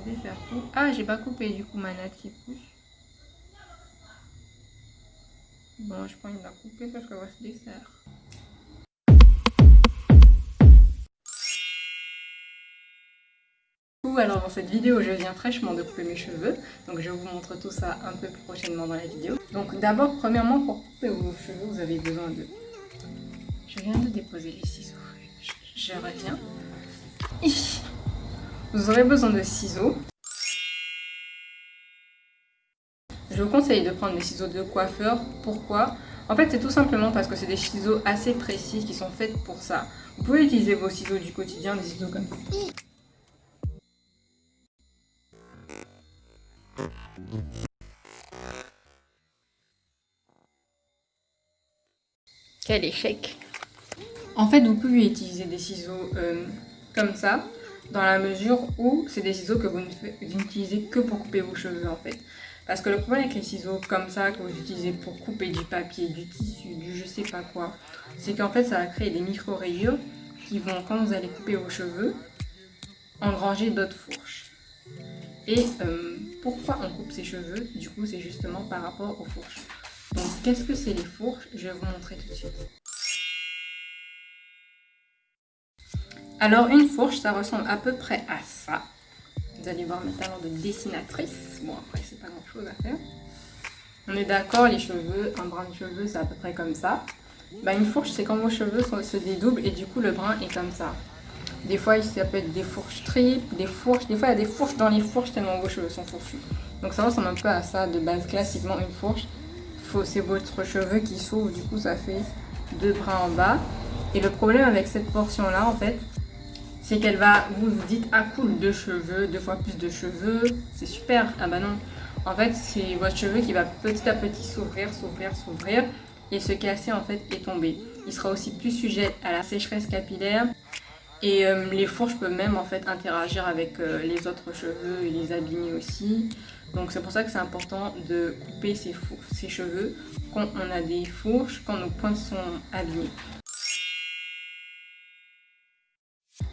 Je vais faire tout. Ah, j'ai pas coupé du coup ma natte qui pousse. Bon, je pense qu'il va couper parce qu'elle va se défaire. Alors dans cette vidéo, je viens fraîchement de couper mes cheveux. Donc je vous montre tout ça un peu plus prochainement dans la vidéo. Donc d'abord, premièrement, pour couper vos cheveux, vous avez besoin de... Je viens de déposer les ciseaux. Je reviens. Vous aurez besoin de ciseaux. Je vous conseille de prendre des ciseaux de coiffeur. Pourquoi? En fait, c'est tout simplement parce que c'est des ciseaux assez précis qui sont faits pour ça. Vous pouvez utiliser vos ciseaux du quotidien, des ciseaux comme ça. Quel échec! En fait, vous pouvez utiliser des ciseaux comme ça, dans la mesure où c'est des ciseaux que vous n'utilisez que pour couper vos cheveux en fait. Parce que le problème avec les ciseaux comme ça, que vous utilisez pour couper du papier, du tissu, du je sais pas quoi, c'est qu'en fait ça va créer des micro-rayures qui vont, quand vous allez couper vos cheveux, engranger d'autres fourches. Et pourquoi on coupe ses cheveux? Du coup, c'est justement par rapport aux fourches. Donc, qu'est-ce que c'est les fourches? Je vais vous montrer tout de suite. Alors, une fourche, ça ressemble à peu près à ça. Vous allez voir mes talents de dessinatrice. Bon, après, c'est pas grand-chose à faire. On est d'accord, les cheveux, un brin de cheveux, c'est à peu près comme ça. Bah, une fourche, c'est quand vos cheveux se dédoublent et du coup, le brin est comme ça. Des fois, ça peut être des fourches triples, des fourches. Des fois, il y a des fourches dans les fourches tellement vos cheveux sont fourchus. Donc, ça ressemble un peu à ça de base. Classiquement, une fourche, c'est votre cheveu qui s'ouvre. Du coup, ça fait deux brins en bas. Et le problème avec cette portion-là, en fait, c'est qu'elle va, vous vous dites, ah cool, deux cheveux, deux fois plus de cheveux, c'est super. Ah bah non, en fait, c'est votre cheveu qui va petit à petit s'ouvrir, s'ouvrir, s'ouvrir et se casser en fait et tomber. Il sera aussi plus sujet à la sécheresse capillaire et les fourches peuvent même en fait interagir avec les autres cheveux et les abîmer aussi. Donc c'est pour ça que c'est important de couper ses cheveux quand on a des fourches, quand nos pointes sont abîmées.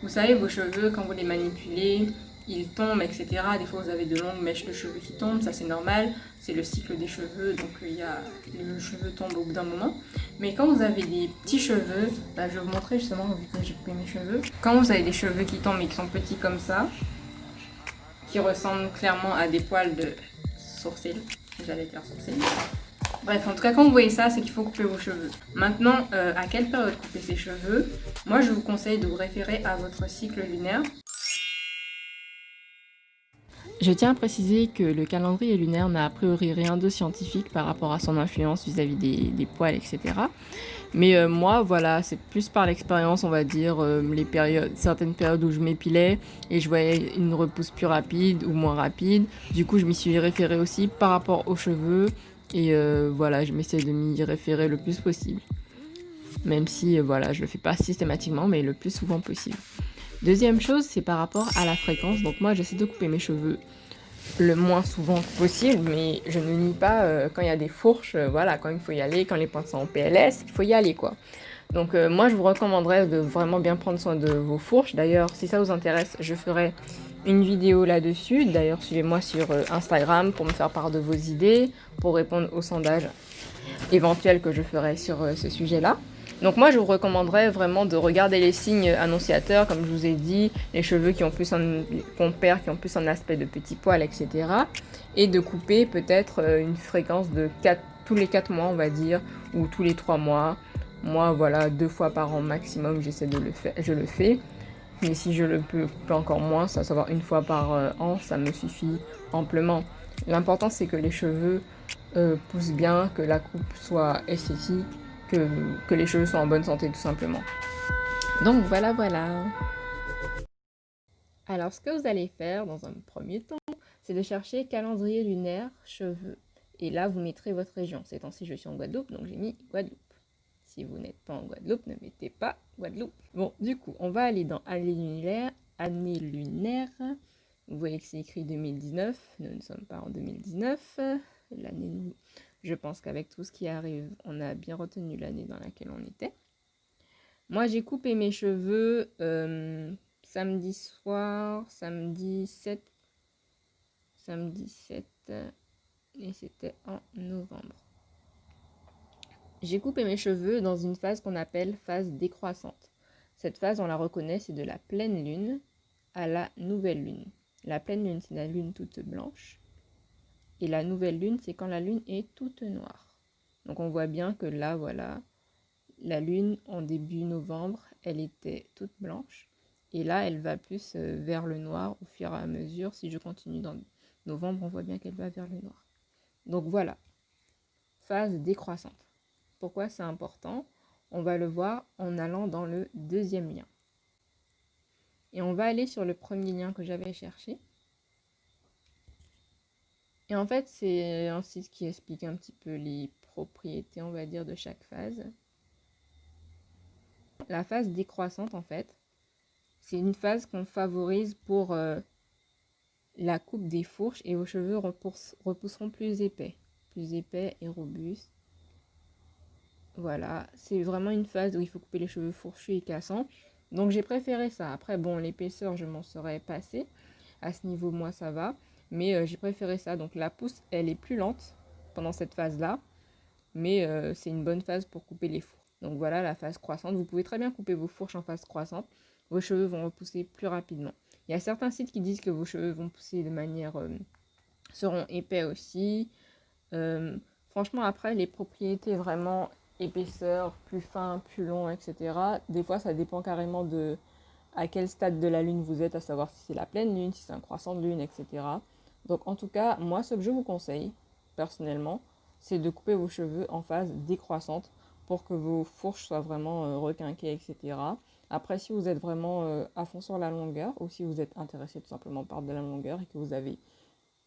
Vous savez, vos cheveux, quand vous les manipulez, ils tombent, etc. Des fois, vous avez de longues mèches de cheveux qui tombent, ça c'est normal. C'est le cycle des cheveux, donc le cheveu tombe au bout d'un moment. Mais quand vous avez des petits cheveux, bah, je vais vous montrer justement, vu que j'ai coupé mes cheveux. Quand vous avez des cheveux qui tombent et qui sont petits comme ça, qui ressemblent clairement à des poils de sourcils, j'allais dire sourcils. Bref, en tout cas, quand vous voyez ça, c'est qu'il faut couper vos cheveux. Maintenant, à quelle période couper ses cheveux? Moi, je vous conseille de vous référer à votre cycle lunaire. Je tiens à préciser que le calendrier lunaire n'a a priori rien de scientifique par rapport à son influence vis-à-vis des poils, etc. Mais moi, voilà, c'est plus par l'expérience, on va dire, certaines périodes où je m'épilais et je voyais une repousse plus rapide ou moins rapide. Du coup, je m'y suis référée aussi par rapport aux cheveux et voilà, je m'essaie de m'y référer le plus possible. Même si, voilà, je le fais pas systématiquement, mais le plus souvent possible. Deuxième chose, c'est par rapport à la fréquence. Donc moi, j'essaie de couper mes cheveux le moins souvent possible, mais je ne nie pas quand il y a des fourches, voilà, quand il faut y aller, quand les pointes sont en PLS, il faut y aller, quoi. Donc moi, je vous recommanderais de vraiment bien prendre soin de vos fourches. D'ailleurs, si ça vous intéresse, je ferai une vidéo là-dessus. D'ailleurs, suivez-moi sur Instagram pour me faire part de vos idées, pour répondre aux sondages éventuels que je ferai sur ce sujet-là. Donc moi, je vous recommanderais vraiment de regarder les signes annonciateurs, comme je vous ai dit, les cheveux qui ont plus qu'on perd, qui ont plus un aspect de petits poils, etc. Et de couper peut-être une fréquence de tous les 4 mois, on va dire, ou tous les 3 mois. Moi, voilà, 2 fois par an maximum, je le fais. Mais si je le peux couper encore moins, à savoir une fois par an, ça me suffit amplement. L'important, c'est que les cheveux poussent bien, que la coupe soit esthétique, que les cheveux soient en bonne santé tout simplement. Donc voilà, voilà. Alors ce que vous allez faire dans un premier temps, c'est de chercher calendrier lunaire cheveux. Et là, vous mettrez votre région. Ces temps-ci, je suis en Guadeloupe, donc j'ai mis Guadeloupe. Si vous n'êtes pas en Guadeloupe, ne mettez pas Guadeloupe. Bon, du coup, on va aller dans année lunaire. Vous voyez que c'est écrit 2019. Nous ne sommes pas en 2019. L'année, je pense qu'avec tout ce qui arrive, on a bien retenu l'année dans laquelle on était. Moi, j'ai coupé mes cheveux samedi soir, samedi 7 samedi 7 et c'était en novembre. J'ai coupé mes cheveux dans une phase qu'on appelle phase décroissante. Cette phase, on la reconnaît, c'est de la pleine lune à la nouvelle lune. La pleine lune, c'est la lune toute blanche. Et la nouvelle lune, c'est quand la lune est toute noire. Donc on voit bien que là, voilà, la lune en début novembre, elle était toute blanche. Et là, elle va plus vers le noir au fur et à mesure. Si je continue dans novembre, on voit bien qu'elle va vers le noir. Donc voilà, phase décroissante. Pourquoi c'est important? On va le voir en allant dans le deuxième lien. Et on va aller sur le premier lien que j'avais cherché. Et en fait, c'est un site qui explique un petit peu les propriétés, on va dire, de chaque phase. La phase décroissante, en fait, c'est une phase qu'on favorise pour la coupe des fourches et vos cheveux repousseront plus épais et robustes. Voilà, c'est vraiment une phase où il faut couper les cheveux fourchus et cassants. Donc j'ai préféré ça. Après, bon, l'épaisseur, je m'en serais passée. À ce niveau, moi, ça va. Mais j'ai préféré ça. Donc la pousse, elle est plus lente pendant cette phase-là. Mais c'est une bonne phase pour couper les fourches. Donc voilà la phase croissante. Vous pouvez très bien couper vos fourches en phase croissante. Vos cheveux vont repousser plus rapidement. Il y a certains sites qui disent que vos cheveux vont pousser de manière... seront épais aussi. Franchement, après, les propriétés vraiment... épaisseur, plus fin, plus long, etc. Des fois, ça dépend carrément de à quel stade de la lune vous êtes, à savoir si c'est la pleine lune, si c'est un croissant de lune, etc. Donc, en tout cas, moi, ce que je vous conseille, personnellement, c'est de couper vos cheveux en phase décroissante pour que vos fourches soient vraiment requinquées, etc. Après, si vous êtes vraiment à fond sur la longueur, ou si vous êtes intéressé tout simplement par de la longueur et que vous avez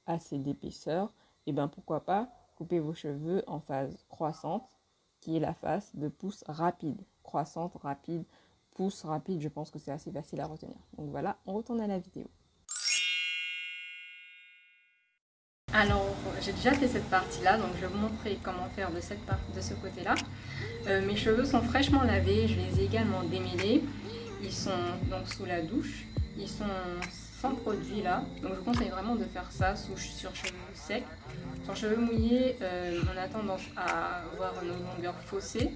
assez d'épaisseur, et bien pourquoi pas couper vos cheveux en phase croissante, qui est la phase de pousse rapide, croissante, rapide, pousse rapide, je pense que c'est assez facile à retenir. Donc voilà, on retourne à la vidéo. Alors, j'ai déjà fait cette partie-là, donc je vais vous montrer comment faire de ce côté-là. Mes cheveux sont fraîchement lavés, je les ai également démêlés. Ils sont donc sous la douche, ils sont sans produit là, donc je vous conseille vraiment de faire ça sur cheveux secs. Sur cheveux mouillés, on a tendance à avoir nos longueurs faussées.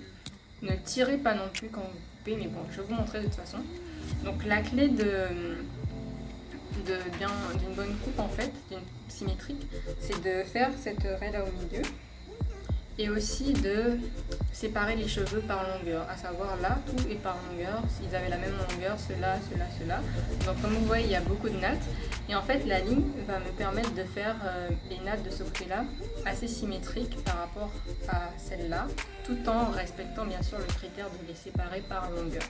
Ne tirez pas non plus quand vous coupez, mais bon, je vais vous montrer de toute façon. Donc la clé d'une bonne coupe en fait, d'une symétrique, c'est de faire cette raie là au milieu et aussi de séparer les cheveux par longueur, à savoir là, tout est par longueur, s'ils avaient la même longueur, cela. Donc comme vous voyez, il y a beaucoup de nattes et en fait la ligne va me permettre de faire les nattes de ce côté-là assez symétriques par rapport à celle-là, tout en respectant bien sûr le critère de les séparer par longueur.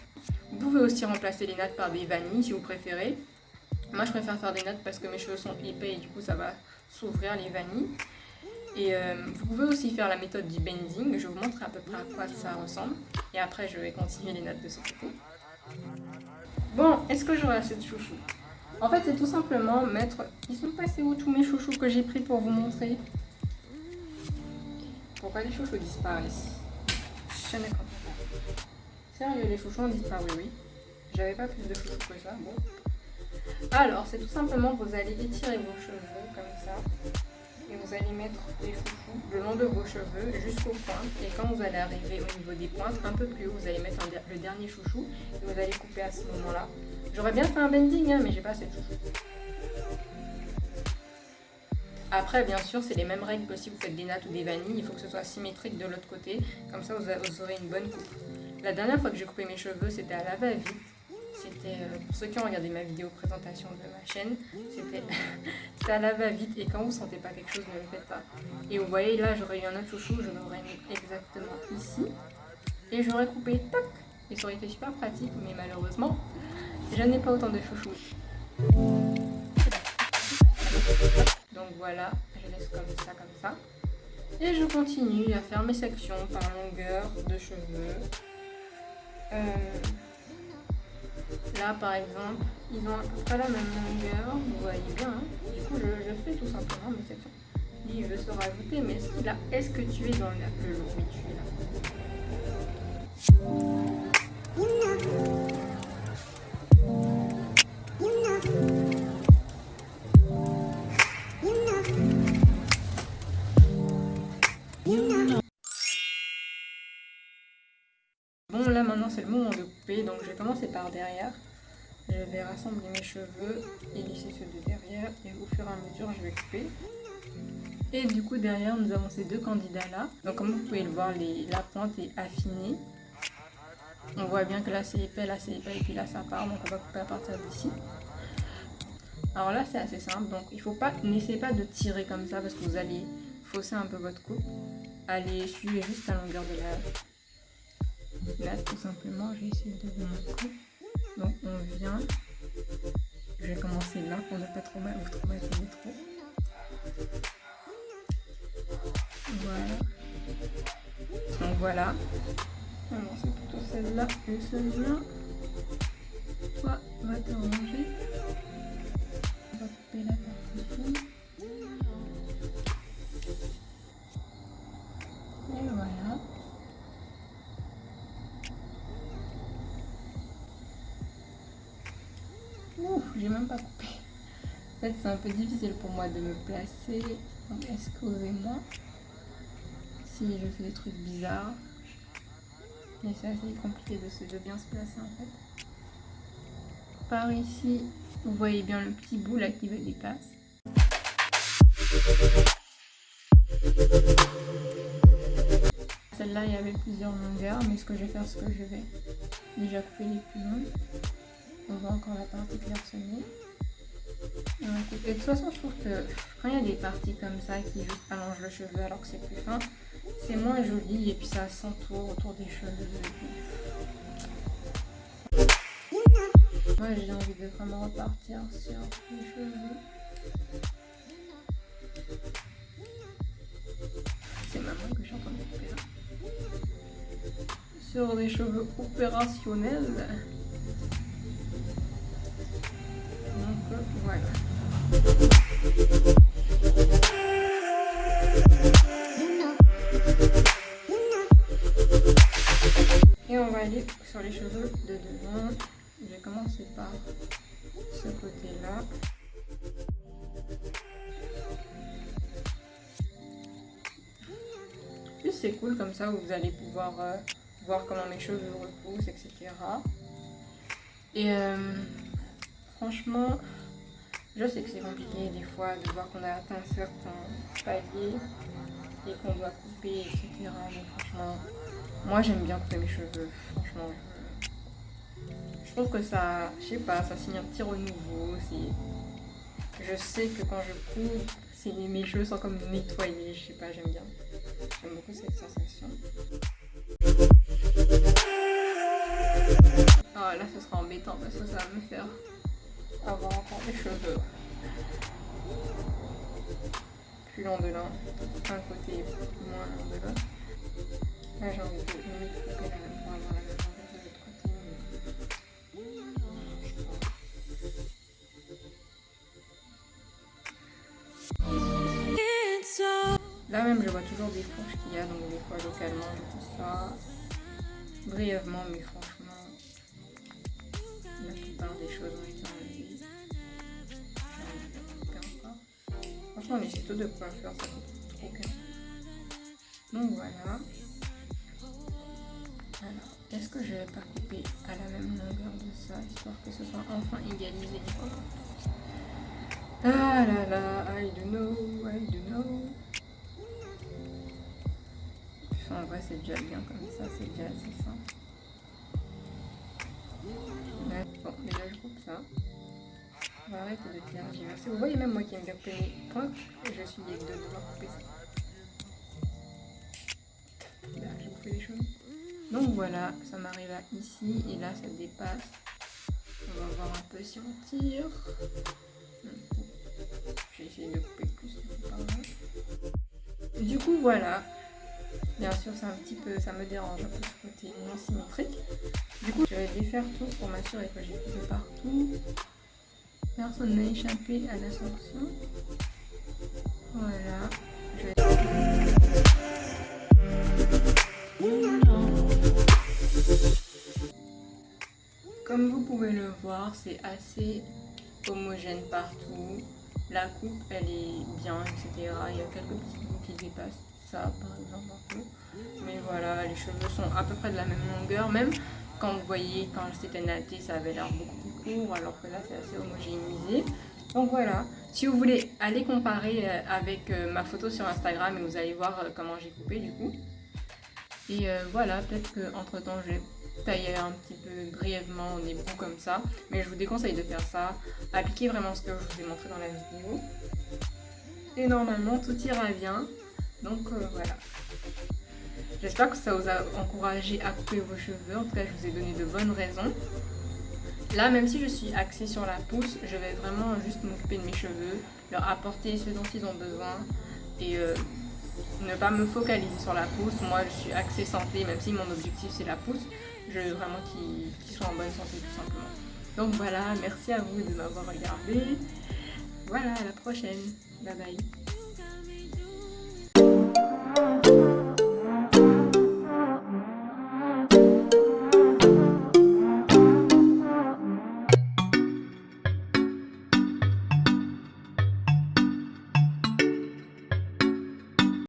Vous pouvez aussi remplacer les nattes par des vanilles si vous préférez. Moi je préfère faire des nattes parce que mes cheveux sont épais et du coup ça va s'ouvrir les vanilles. Et vous pouvez aussi faire la méthode du bending, je vais vous montrer à peu près à quoi ça ressemble. Et après je vais continuer les nattes de ce côté. Bon, est-ce que j'aurai assez de chouchous? En fait c'est tout simplement mettre... Ils sont passés où tous mes chouchous que j'ai pris pour vous montrer? Pourquoi les chouchous disparaissent? Je ne comprends pas. Sérieux, les chouchous ont disparu, oui. J'avais pas plus de chouchous que ça, bon. Alors, c'est tout simplement, vous allez étirer vos cheveux comme ça. Et vous allez mettre les chouchous le long de vos cheveux jusqu'aux pointes. Et quand vous allez arriver au niveau des pointes, un peu plus haut, vous allez mettre le dernier chouchou. Et vous allez couper à ce moment-là. J'aurais bien fait un bending, hein, mais j'ai pas assez de chouchous. Après, bien sûr, c'est les mêmes règles que si vous faites des nattes ou des vanilles. Il faut que ce soit symétrique de l'autre côté. Comme ça, vous aurez une bonne coupe. La dernière fois que j'ai coupé mes cheveux, c'était à la va-vite. C'était, pour ceux qui ont regardé ma vidéo présentation de ma chaîne, c'était à la va-vite et quand vous sentez pas quelque chose, ne le faites pas. Et vous voyez là, j'aurais eu un autre chouchou, je l'aurais mis exactement ici et j'aurais coupé, tac, et ça aurait été super pratique, mais malheureusement, je n'ai pas autant de chouchous. Donc voilà, je laisse comme ça. Et je continue à faire mes sections par longueur de cheveux. Là par exemple, ils ont à peu près la même longueur, vous voyez bien, hein. Du coup je fais tout simplement mes sections. Lui il veut se rajouter, mais est-ce que tu es dans le lot? Oui, tu es là. c'est le moment de couper, donc je vais commencer par derrière. Je vais rassembler mes cheveux et lisser ceux de derrière et au fur et à mesure je vais couper. Et du coup derrière nous avons ces deux candidats là. Donc comme vous pouvez le voir, la pointe est affinée. On voit bien que là c'est épais et puis là ça part, donc on va couper à partir d'ici. Alors là c'est assez simple, donc il faut pas, n'essayez pas de tirer comme ça parce que vous allez fausser un peu votre coupe. Allez suivez juste la longueur de la natte tout simplement. J'ai essayé de vous montrer. Donc on vient, je vais commencer là pour ne pas trop mal ou trop mal tourner trop. Voilà. Donc voilà. Alors c'est plutôt celle-là et celle-là. Toi, va te ranger. On va couper la partie. Et voilà. Ouf, j'ai même pas coupé. En fait, c'est un peu difficile pour moi de me placer. Donc, excusez-moi si je fais des trucs bizarres. Mais c'est assez compliqué de bien se placer en fait. Par ici, vous voyez bien le petit bout là qui me dépasse. Celle-là, il y avait plusieurs longueurs, mais ce que je vais faire, c'est que je vais déjà couper les plus longues. On voit encore la partie clairsemée. Et de toute façon, je trouve que quand il y a des parties comme ça qui juste allongent le cheveu alors que c'est plus fin, c'est moins joli et puis ça s'entoure autour des cheveux. Moi, j'ai envie de vraiment repartir sur les cheveux. C'est maman que je suis en train de couper là. Sur des cheveux opérationnels. Donc voilà. Et on va aller sur les cheveux de devant. Je vais commencer par ce côté-là. Puis c'est cool comme ça, vous allez pouvoir voir comment mes cheveux repoussent, etc. Et franchement, je sais que c'est compliqué des fois de voir qu'on a atteint certains paliers et qu'on doit couper, etc. Mais franchement, moi j'aime bien couper mes cheveux. Franchement, je trouve que ça, je sais pas, ça signe un petit renouveau. Je sais que quand je coupe, mes cheveux sont comme nettoyés. Je sais pas, j'aime bien. J'aime beaucoup cette sensation. Ah là, ce sera embêtant parce que ça va me faire avoir encore des cheveux plus longs de l'un, un côté moins long de l'autre. Là, j'ai envie de couper la même pour avoir la même longueur de l'autre côté. Là même, je vois toujours des fourches qu'il y a, donc des fois localement, je fais ça brièvement, mais franchement, la plupart des choses ont été enlevées. J'ai envie de les couper encore. Franchement, les tutos de coiffeur, ça coûte trop bien. Donc voilà. Alors, est-ce que je vais pas couper à la même longueur de ça, histoire que ce soit enfin égalisé? Ah là là, I don't know. Enfin, en vrai, c'est déjà bien comme ça, c'est déjà assez simple. Ouais, bon, déjà je coupe ça. On va arrêter de tergiverser. Vous voyez, même moi qui aime bien couper mes points, je suis liée de devoir couper ça. Là, j'ai coupé les cheveux. Donc voilà, ça m'arrive à ici et là ça dépasse. On va voir un peu si on tire. J'ai essayé de couper plus, par là. Du coup voilà. Bien sûr, c'est un petit peu, ça me dérange un peu ce côté non symétrique. Du coup, je vais défaire tout pour m'assurer que j'ai coupé partout. Personne n'a échappé à la sanction. Voilà. Je vais... Comme vous pouvez le voir, c'est assez homogène partout. La coupe, elle est bien, etc. Il y a quelques petits bouts qui dépassent ça, par exemple, un peu. Mais voilà, les cheveux sont à peu près de la même longueur. Même quand vous voyez, quand c'était natté, ça avait l'air beaucoup plus court, alors que là c'est assez homogénéisé. Donc voilà, si vous voulez aller comparer avec ma photo sur Instagram, et vous allez voir comment j'ai coupé du coup. Et voilà, peut-être qu'entre temps je vais tailler un petit peu brièvement au bout comme ça, mais je vous déconseille de faire ça. Appliquez vraiment ce que je vous ai montré dans la vidéo. Et normalement tout ira bien. Donc voilà. J'espère que ça vous a encouragé à couper vos cheveux. En tout cas, je vous ai donné de bonnes raisons. Là, même si je suis axée sur la pousse, je vais vraiment juste m'occuper de mes cheveux, leur apporter ce dont ils ont besoin et ne pas me focaliser sur la pousse. Moi, je suis axée santé, même si mon objectif c'est la pousse. Je veux vraiment qu'ils soient en bonne santé tout simplement. Donc voilà, merci à vous de m'avoir regardé. Voilà, à la prochaine. Bye bye.